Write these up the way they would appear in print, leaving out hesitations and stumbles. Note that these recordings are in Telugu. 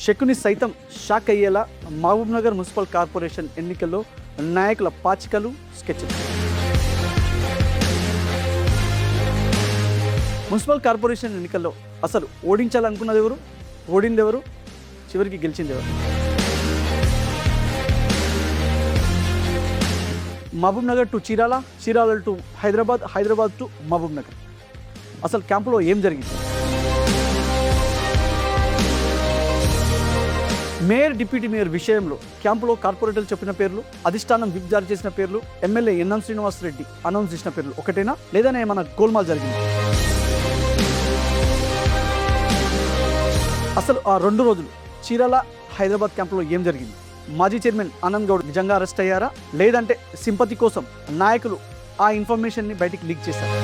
శకుని సైతం షాక్ అయ్యేలా మహబూబ్ నగర్ మున్సిపల్ కార్పొరేషన్ ఎన్నికల్లో నాయకుల పాచికలు స్కెచ్లు. మున్సిపల్ కార్పొరేషన్ ఎన్నికల్లో అసలు ఓడించాలనుకున్నది ఎవరు, ఓడింది ఎవరు, చివరికి గెలిచింది ఎవరు? Mahbubnagar to Chirala, Chirala to Hyderabad, Hyderabad to Mahbubnagar. అసలు క్యాంపులో ఏం జరిగింది? మేయర్, డిప్యూటీ మేయర్ విషయంలో క్యాంపులో కార్పొరేటర్లు చెప్పిన పేర్లు, అధిష్టానం విప్ జారీ చేసిన పేర్లు, MLA NM Srinivas Reddy announce చేసిన పేర్లు ఒకటేనా, లేదనే ఏమన్నా గోల్మాల్ జరిగింది? అసలు ఆ 2 రోజులు చీరాల, హైదరాబాద్ క్యాంపులో ఏం జరిగింది? మాజీ చైర్మన్ ఆనంద్ గౌడ్ నిజంగా అరెస్ట్ అయ్యారా, లేదంటే సింపతి కోసం నాయకులు ఆ ఇన్ఫర్మేషన్ని బయటికి లీక్ చేశారు?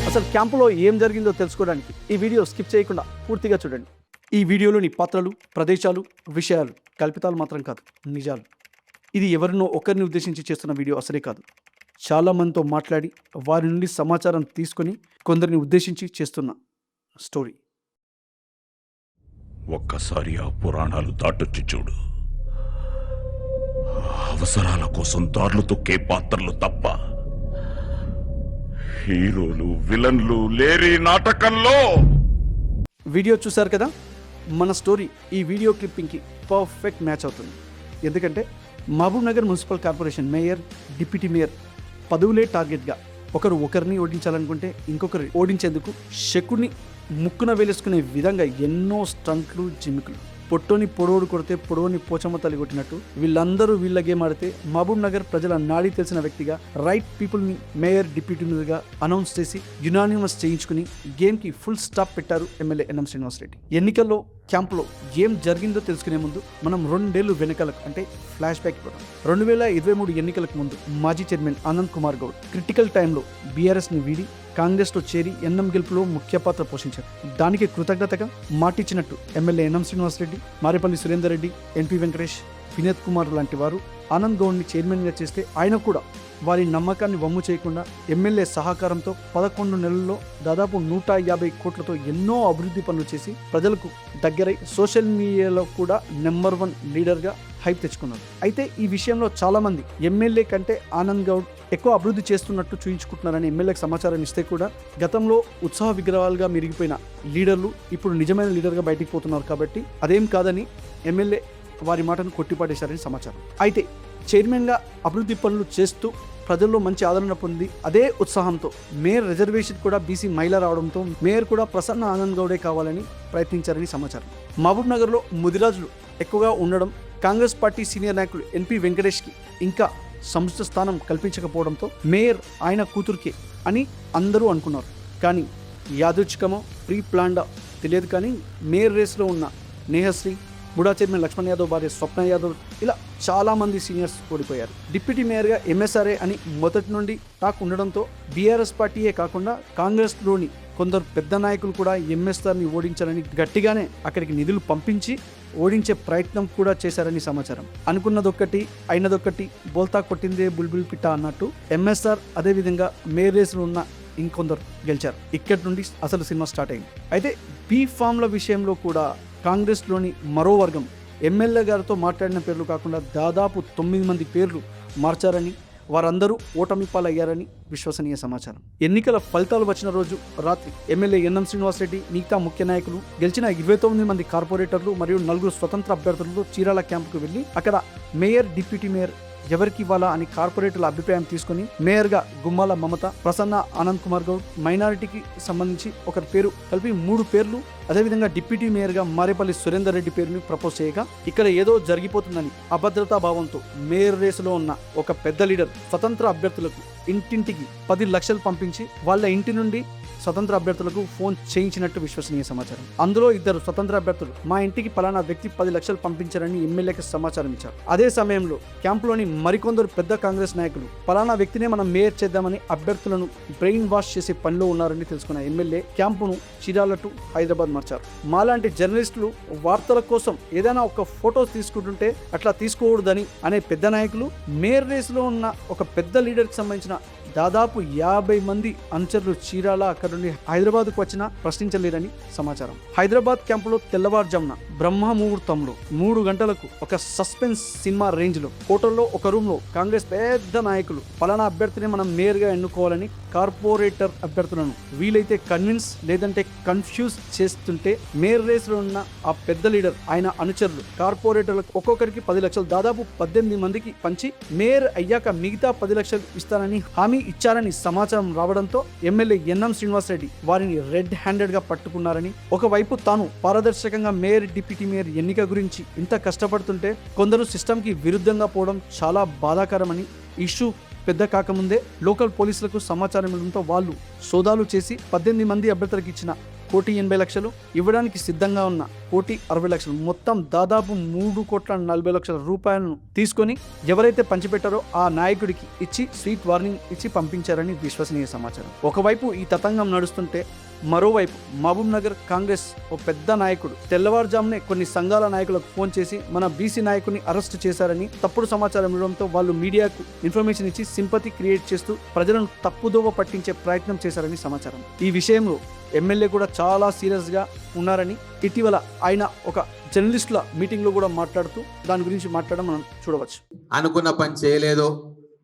అసలు క్యాంపులో ఏం జరిగిందో తెలుసుకోవడానికి ఈ వీడియో స్కిప్ చేయకుండా పూర్తిగా చూడండి. ఈ వీడియోలోని పాత్రలు, ప్రదేశాలు, విషయాలు కల్పితాలు మాత్రం కాదు, నిజాలు. ఇది ఎవరినో ఒకరిని ఉద్దేశించి చేస్తున్న వీడియో అసలే కాదు. చాలామందితో మాట్లాడి వారి నుండి సమాచారం తీసుకొని కొందరిని ఉద్దేశించి చేస్తున్న స్టోరీ. ఒక్కసారి ఆ పురాణాలు దాటొచ్చి చూడు. అవసరాల కోసం దారులు తొక్కే పాత్రలు తప్ప హీరోలు, విలన్లు లేరి నాటకంలో. వీడియో చూశారు కదా, మన స్టోరీ ఈ వీడియో క్లిప్పింగ్కి పర్ఫెక్ట్ మ్యాచ్ అవుతుంది. ఎందుకంటే Mahbubnagar municipal corporation mayor, deputy mayor పదవులే టార్గెట్గా ఒకరిని ఓడించాలనుకుంటే ఇంకొకరు ఓడించేందుకు శకుని ముక్కున వేలేసుకునే విధంగా ఎన్నో స్టంట్లు, జిమికులు. పొట్టోని పొడవుడు కొడితే పొడవుని పోచమ్మ తల్లి కొట్టినట్టు వీళ్ళందరూ వీళ్ళ గేమ్ ఆడితే మహబూబ్ నగర్ ప్రజల నాడి తెలిసిన వ్యక్తిగా రైట్ పీపుల్ని మేయర్, డిప్యూటీ మేయర్గా అనౌన్స్ చేసి యునానిమస్ చేయించుకుని గేమ్కి ఫుల్ స్టాప్ పెట్టారు ఎమ్మెల్యే ఎన్ఎం శ్రీనివాస్ రెడ్డి. ఎన్నికల్లో క్యాంపులో ఏం జరిగిందో తెలుసుకునే ముందు మనం 2 ఏళ్లు వెనకాలకు అంటే ఫ్లాష్ బ్యాక్ పోతాం. 2023 ఎన్నికలకు ముందు మాజీ చైర్మన్ ఆనంద్ కుమార్ గౌడ్ క్రిటికల్ టైంలో బీఆర్ఎస్ని వీడి కాంగ్రెస్లో చేరి ఎన్ఎం గెలుపులో ముఖ్య పాత్ర పోషించారు. దానికి కృతజ్ఞతగా మాటిచ్చినట్టు ఎమ్మెల్యే ఎన్ఎం శ్రీనివాస్ రెడ్డి, మారేపల్లి సురేందర్ రెడ్డి, ఎన్పి వెంకటేష్, వినోద్ కుమార్ లాంటి వారు ఆనంద్ గౌడ్ని చైర్మన్గా చేస్తే ఆయన కూడా వారి నమ్మకాన్ని వమ్ము చేయకుండా ఎమ్మెల్యే సహకారంతో 11 నెలల్లో దాదాపు 150 కోట్లతో ఎన్నో అభివృద్ధి పనులు చేసి ప్రజలకు దగ్గరై సోషల్ మీడియాలో కూడా నెంబర్ 1 లీడర్గా హైప్ తెచ్చుకున్నారు. అయితే ఈ విషయంలో చాలామంది ఎమ్మెల్యే కంటే ఆనంద్ గౌడ్ ఎక్కువ అభివృద్ధి చేస్తున్నట్టు చూయించుకుంటున్నారని ఎమ్మెల్యేకి సమాచారం ఇస్తే కూడా గతంలో ఉత్సాహ విగ్రహాలుగా మిరిగిపోయిన లీడర్లు ఇప్పుడు నిజమైన లీడర్గా బయటికి పోతున్నారు. కాబట్టి అదేం కాదని ఎమ్మెల్యే వారి మాటను కొట్టిపాడేశారని సమాచారం. అయితే చైర్మన్గా అభివృద్ధి పనులు చేస్తూ ప్రజల్లో మంచి ఆదరణ పొంది అదే ఉత్సాహంతో మేయర్ రిజర్వేషన్ కూడా బీసీ మహిళ రావడంతో మేయర్ కూడా ప్రసన్న ఆనంద్ గౌడే కావాలని ప్రయత్నించారని సమాచారం. మహబూబ్ నగర్లో ముదిరాజులు ఎక్కువగా ఉండడం, కాంగ్రెస్ పార్టీ సీనియర్ నాయకులు ఎన్పి వెంకటేష్కి ఇంకా సముచిత స్థానం కల్పించకపోవడంతో మేయర్ ఆయన కూతురికే అని అందరూ అనుకున్నారు. కానీ యాదృచ్ఛికమో ప్రీ ప్లాన్డా తెలియదు, కానీ మేయర్ రేస్లో ఉన్న నేహశ్రీ, బుడా చైర్మన్ లక్ష్మణ్ యాదవ్ భార్య స్వప్న యాదవ్ ఇలా చాలామంది సీనియర్స్ ఓడిపోయారు. డిప్యూటీ మేయర్గా ఎంఎస్ఆర్ఏ అని మొదటి నుండి టాక్ ఉండడంతో బీఆర్ఎస్ పార్టీయే కాకుండా కాంగ్రెస్లోని కొందరు పెద్ద నాయకులు కూడా ఎంఎస్ఆర్ని ఓడించాలని గట్టిగానే అక్కడికి నిధులు పంపించి ఓడించే ప్రయత్నం కూడా చేశారని సమాచారం. అనుకున్నదొక్కటి అయినదొక్కటి, బోల్తా కొట్టిందే బుల్బుల్ పిట్ట అన్నట్టు ఎంఎస్ఆర్ అదేవిధంగా మేయర్ రేసులో ఉన్న ఇంకొందరు గెలిచారు. ఇక్కడి నుండి అసలు సినిమా స్టార్ట్ అయింది. అయితే బీ ఫామ్ల విషయంలో కూడా కాంగ్రెస్లోని మరో వర్గం ఎమ్మెల్యే గారితో మాట్లాడిన పేర్లు కాకుండా దాదాపు 9 మంది పేర్లు మార్చారని, వారందరూ ఓటమి పాలయ్యారని విశ్వసనీయ సమాచారం. ఎన్నికల ఫలితాలు వచ్చిన రోజు రాత్రి ఎమ్మెల్యే ఎన్ఎం శ్రీనివాస్ రెడ్డి మిగతా ముఖ్య నాయకులు, గెలిచిన 29 మంది కార్పొరేటర్లు మరియు 4 స్వతంత్ర అభ్యర్థులతో చీరాల క్యాంపుకు వెళ్లి అక్కడ మేయర్, డిప్యూటీ మేయర్ ఎవరికి ఇవ్వాలా అని కార్పొరేటర్ల అభిప్రాయం తీసుకుని మేయర్గా గుమ్మాల మమత, ప్రసన్న ఆనంద్ కుమార్ గౌడ్, మైనారిటీకి సంబంధించి ఒకరి పేరు కలిపి 3 పేర్లు, అదేవిధంగా డిప్యూటీ మేయర్గా మారేపల్లి సురేందర్ రెడ్డి పేరుని ప్రపోజ్ చేయగా ఇక్కడ ఏదో జరిగిపోతుందని అభద్రతా భావంతో మేయర్ రేసులో ఉన్న ఒక పెద్ద లీడర్ స్వతంత్ర అభ్యర్థులకు ఇంటింటికి 10 లక్షలు పంపించి వాళ్ళ ఇంటి నుండి స్వతంత్ర అభ్యర్థులకు ఫోన్ చేయించినట్టు విశ్వసనీయ సమాచారం. అందులో 2 స్వతంత్ర అభ్యర్థులు మా ఇంటికి పలానా వ్యక్తి 10 లక్షలు పంపించారని ఎమ్మెల్యేకి సమాచారం ఇచ్చారు. అదే సమయంలో క్యాంపులోని మరికొందరు పెద్ద కాంగ్రెస్ నాయకులు పలానా వ్యక్తినే మనం మేయర్ చేద్దామని అభ్యర్థులను బ్రెయిన్ వాష్ చేసే పనిలో ఉన్నారని తెలుసుకున్న ఎమ్మెల్యే క్యాంపును చీరాల టు హైదరాబాద్ మార్చారు. మాలాంటి జర్నలిస్టులు వార్తల కోసం ఏదైనా ఒక ఫోటో తీసుకుంటుంటే అట్లా తీసుకోకూడదని అనే పెద్ద నాయకులు మేయర్ రేసులో ఉన్న ఒక పెద్ద లీడర్కి సంబంధించిన దాదాపు 50 మంది అనుచరులు చీరాల అక్కడ నుండి హైదరాబాద్కు వచ్చినా ప్రశ్నించలేరని సమాచారం. హైదరాబాద్ క్యాంపులో తెల్లవారుజామున బ్రహ్మ ముహూర్తంలో 3 గంటలకు ఒక సస్పెన్స్ సినిమా రేంజ్ లో హోటల్లో ఒక రూమ్ లో కాంగ్రెస్ పెద్ద నాయకులు పలానా అభ్యర్థిని మనం మేయర్ గా ఎన్నుకోవాలని కార్పొరేటర్ అభ్యర్థులను వీలైతే కన్విన్స్ లేదంటే కన్ఫ్యూజ్ చేస్తుంటే మేయర్ రేస్ లో ఉన్న ఆ పెద్ద లీడర్ ఆయన అనుచరులు కార్పొరేటర్లకు ఒక్కొక్కరికి 10 లక్షలు దాదాపు 18 మందికి పంచి మేయర్ అయ్యాక మిగతా 10 లక్షలు ఇస్తానని హామీ ఇచ్చారని సమాచారం రావడంతో ఎమ్మెల్యే ఎన్ఎం శ్రీనివాసరెడ్డి వారిని రెడ్ హ్యాండెడ్ గా పట్టుకున్నారని, ఒకవైపు తాను పారదర్శకంగా మేయర్ డిప్యూటీ మేయర్ ఎన్నిక గురించి ఇంత కష్టపడుతుంటే కొందరు సిస్టమ్ కి విరుద్ధంగా పోవడం చాలా బాధాకరమని, ఇష్యూ పెద్ద కాకముందే లోకల్ పోలీసులకు సమాచారం ఇవ్వడంతో వాళ్ళు సోదాలు చేసి 18 మంది అభ్యర్థులకు ఇచ్చిన 1,80,00,000 ఇవ్వడానికి సిద్ధంగా ఉన్న 1,60,00,000 మొత్తం దాదాపు 3,40,00,000 రూపాయలను తీసుకొని ఎవరైతే పంచిపెట్టారో ఆ నాయకుడికి ఇచ్చి స్వీట్ వార్నింగ్ ఇచ్చి పంపించారని విశ్వసనీయ సమాచారం. ఒకవైపు ఈ తతంగం నడుస్తుంటే మరోవైపు మహబూబ్ నగర్ కాంగ్రెస్ ఓ పెద్ద నాయకుడు తెల్లవారుజామునే కొన్ని సంఘాల నాయకులకు ఫోన్ చేసి మన బీసీ నాయకుడిని అరెస్ట్ చేశారని తప్పుడు సమాచారం ఇవ్వడంతో వాళ్ళు మీడియాకు ఇన్ఫర్మేషన్ ఇచ్చి సింపతి క్రియేట్ చేస్తూ ప్రజలను తప్పుదోవ పట్టించే ప్రయత్నం చేశారని సమాచారం. ఈ విషయంలో ఎమ్మెల్యే కూడా చాలా సీరియస్ గా ఉన్నారని ఇటీవల ఆయన ఒక జర్నలిస్టుల మీటింగ్ లో కూడా మాట్లాడుతూ దాని గురించి మాట్లాడడం మనం చూడవచ్చు. అనుకున్న పని చేయలేదో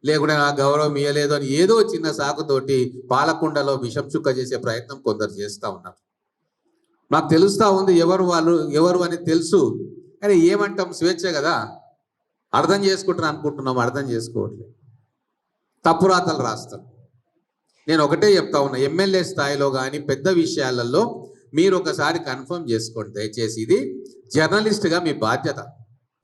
లేకుంటే నా గౌరవం ఇయ్యలేదు అని ఏదో చిన్న సాకుతోటి పాలకుండలో విషం చుక్క చేసే ప్రయత్నం కొందరు చేస్తూ ఉన్నారు. మాకు తెలుస్తూ ఉంది ఎవరు అని తెలుసు, కానీ ఏమంటాం, స్వేచ్ఛ కదా, అర్థం చేసుకుంటాను అనుకుంటున్నాం, అర్థం చేసుకోవట్లేదు, తప్పు రాతలు రాస్తాం. నేను ఒకటే చెప్తా ఉన్నా, ఎమ్మెల్యే స్థాయిలో కానీ పెద్ద విషయాలలో మీరు ఒకసారి కన్ఫర్మ్ చేసుకోండి దయచేసి, ఇది జర్నలిస్ట్గా మీ బాధ్యత.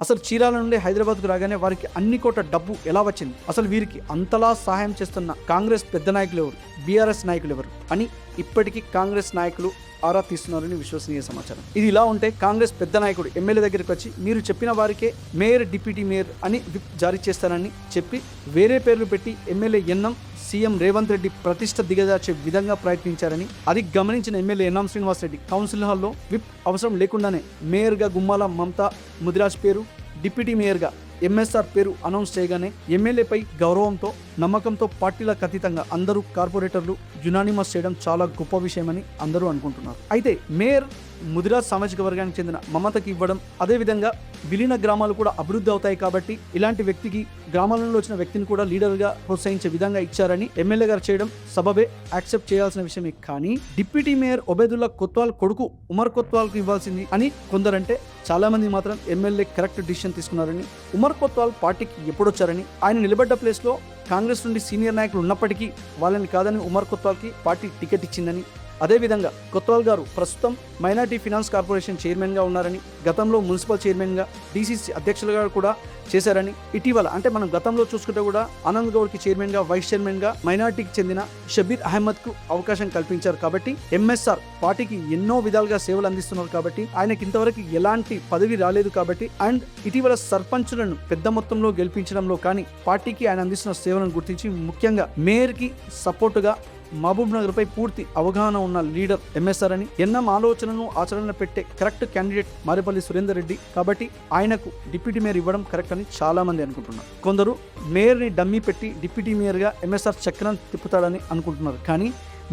అసలు చీరాల నుండి హైదరాబాద్కు రాగానే వారికి అన్ని కోట్ల డబ్బు ఎలా వచ్చింది, అసలు వీరికి అంతలా సహాయం చేస్తున్న కాంగ్రెస్ పెద్ద నాయకులు ఎవరు, బీఆర్ఎస్ నాయకులు ఎవరు అని ఇప్పటికీ కాంగ్రెస్ నాయకులు ఆరా తీస్తున్నారని విశ్వసనీయ సమాచారం. ఇది ఇలా ఉంటే కాంగ్రెస్ పెద్ద నాయకుడు ఎమ్మెల్యే దగ్గరికి వచ్చి మీరు చెప్పిన వారికే మేయర్ డిప్యూటీ మేయర్ అని విప్ జారీ చేస్తానని చెప్పి వేరే పేర్లు పెట్టి MLA NM CM Revanth Reddy ప్రతిష్ట దిగజార్చే విధంగా ప్రయత్నించారని అది గమనించిన ఎమ్మెల్యే ఎన్ఎం శ్రీనివాసరెడ్డి కౌన్సిల్ హాల్లో విప్ అవసరం లేకుండానే మేయర్గా గుమ్మాల మమతా ముదిరాజ్ పేరు, డిప్యూటీ మేయర్గా ఎంఎస్ఆర్ పేరు అనౌన్స్ చేయగానే ఎమ్మెల్యేపై గౌరవంతో నమ్మకంతో పార్టీలకు అతీతంగా అందరూ కార్పొరేటర్లు యునానిమస్ చేయడం చాలా గొప్ప విషయమని అందరూ అనుకుంటున్నారు. అయితే మేయర్ ముదిరాజ్ సామాజిక వర్గానికి చెందిన మమతకి ఇవ్వడం, అదేవిధంగా విలీన గ్రామాలు కూడా అభివృద్ధి అవుతాయి కాబట్టి ఇలాంటి వ్యక్తికి గ్రామాలలో వచ్చిన వ్యక్తిని కూడా లీడర్గా ప్రోత్సహించే విధంగా ఇచ్చారని ఎమ్మెల్యే గారు చేయడం సబబే, యాక్సెప్ట్ చేయాల్సిన విషయమే. కానీ డిప్యూటీ మేయర్ ఒబేదుల్లా కొత్వాల్ కొడుకు ఉమర్ కొత్వాల్కు ఇవ్వాల్సింది అని కొందరంటే చాలా మంది మాత్రం ఎమ్మెల్యే కరెక్ట్ డిసిషన్ తీసుకున్నారని, ఉమర్ కొత్వాల్ పార్టీకి ఎప్పుడొచ్చారని, ఆయన నిలబడ్డ ప్లేస్లో కాంగ్రెస్ నుండి సీనియర్ నాయకులు ఉన్నప్పటికీ వాళ్ళని కాదని ఉమర్ కొత్వాల్కి పార్టీ టికెట్ ఇచ్చిందని, అదేవిధంగా కొత్వాల్ గారు ప్రస్తుతం మైనార్టీ ఫినాన్స్ కార్పొరేషన్ చైర్మన్గా ఉన్నారని, గతంలో మున్సిపల్ చైర్మన్గా డీసీసీ అధ్యక్షులుగా కూడా చేశారని, ఇటీవల అంటే మనం గతంలో చూసుకుంటే కూడా ఆనంద్ గౌడ్కి చైర్మన్గా వైస్ చైర్మన్గా మైనార్టీకి చెందిన షబీర్ అహ్మద్కు అవకాశం కల్పించారు. కాబట్టి ఎంఎస్ఆర్ పార్టీకి ఎన్నో విధాలుగా సేవలు అందిస్తున్నారు కాబట్టి ఆయనకి ఇంతవరకు ఎలాంటి పదవి రాలేదు కాబట్టి, అండ్ ఇటీవల సర్పంచులను పెద్ద మొత్తంలో గెలిపించడంలో కానీ పార్టీకి ఆయన అందిస్తున్న సేవలను గుర్తించి ముఖ్యంగా మేయర్కి సపోర్టుగా మహబూబ్ నగర్ పై పూర్తి అవగాహన ఉన్న లీడర్ ఎంఎస్ఆర్ అని, ఎన్ఎం ఆలోచనను ఆచరణ పెట్టే కరెక్ట్ క్యాండిడేట్ మారేపల్లి సురేందర్ రెడ్డి కాబట్టి ఆయనకు డిప్యూటీ మేయర్ ఇవ్వడం కరెక్ట్ అని చాలా మంది అనుకుంటున్నారు. కొందరు మేయర్ని డమ్మీ పెట్టి డిప్యూటీ మేయర్గా ఎంఎస్ఆర్ చక్రం తిప్పుతాడని అనుకుంటున్నారు. కానీ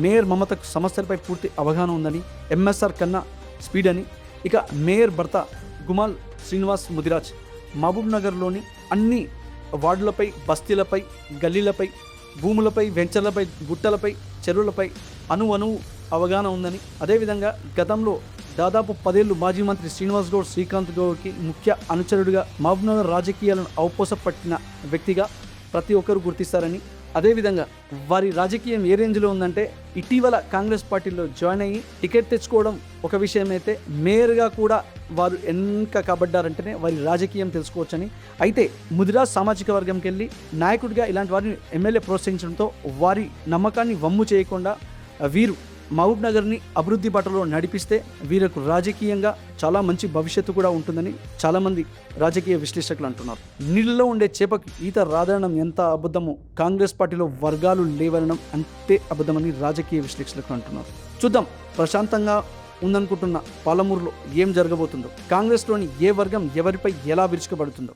మేయర్ మమతకు సమస్యలపై పూర్తి అవగాహన ఉందని, ఎంఎస్ఆర్ కన్నా స్పీడ్ అని. ఇక మేయర్ భర్త గుమాల్ శ్రీనివాస్ ముదిరాజ్ మహబూబ్ నగర్లోని అన్ని వార్డులపై, బస్తీలపై, గల్లీలపై, భూములపై, వెంచర్లపై, గుట్టలపై, చెరువులపై అణువణువు అవగాహన ఉందని, అదేవిధంగా గతంలో దాదాపు 10 ఏళ్లు మాజీ మంత్రి శ్రీనివాస్ గౌడ్, శ్రీకాంత్ గౌడ్కి ముఖ్య అనుచరుడిగా మహబూబ్నగర్ రాజకీయాలను అవపోసపట్టిన వ్యక్తిగా ప్రతి ఒక్కరు గుర్తిస్తారని, అదేవిధంగా వారి రాజకీయం ఏ రేంజ్లో ఉందంటే ఇటీవల కాంగ్రెస్ పార్టీలో జాయిన్ అయ్యి టికెట్ తెచ్చుకోవడం ఒక విషయం అయితే, మేయర్గా కూడా వారు ఎన్నిక కాబడ్డారంటేనే వారి రాజకీయం తెలుసుకోవచ్చని. అయితే ముదిరాజ్ సామాజిక వర్గంకి వెళ్ళి నాయకుడిగా ఇలాంటి వారిని ఎమ్మెల్యే ప్రోత్సహించడంతో వారి నమ్మకాన్ని వమ్ము చేయకుండా వీరు మహబూబ్ నగర్ని అభివృద్ధి బాటలో నడిపిస్తే వీరికి రాజకీయంగా చాలా మంచి భవిష్యత్తు కూడా ఉంటుందని చాలామంది రాజకీయ విశ్లేషకులు అంటున్నారు. నీళ్ళలో ఉండే చేపకి ఈత రాదనడం ఎంత అబద్ధమో కాంగ్రెస్ పార్టీలో వర్గాలు లేవనడం అంతే అబద్ధమని రాజకీయ విశ్లేషకులు అంటున్నారు. చూద్దాం ప్రశాంతంగా ఉందనుకుంటున్న పాలమూరులో ఏం జరగబోతుందో, కాంగ్రెస్లోని ఏ వర్గం ఎవరిపై ఎలా విరుచుకబడుతుందో.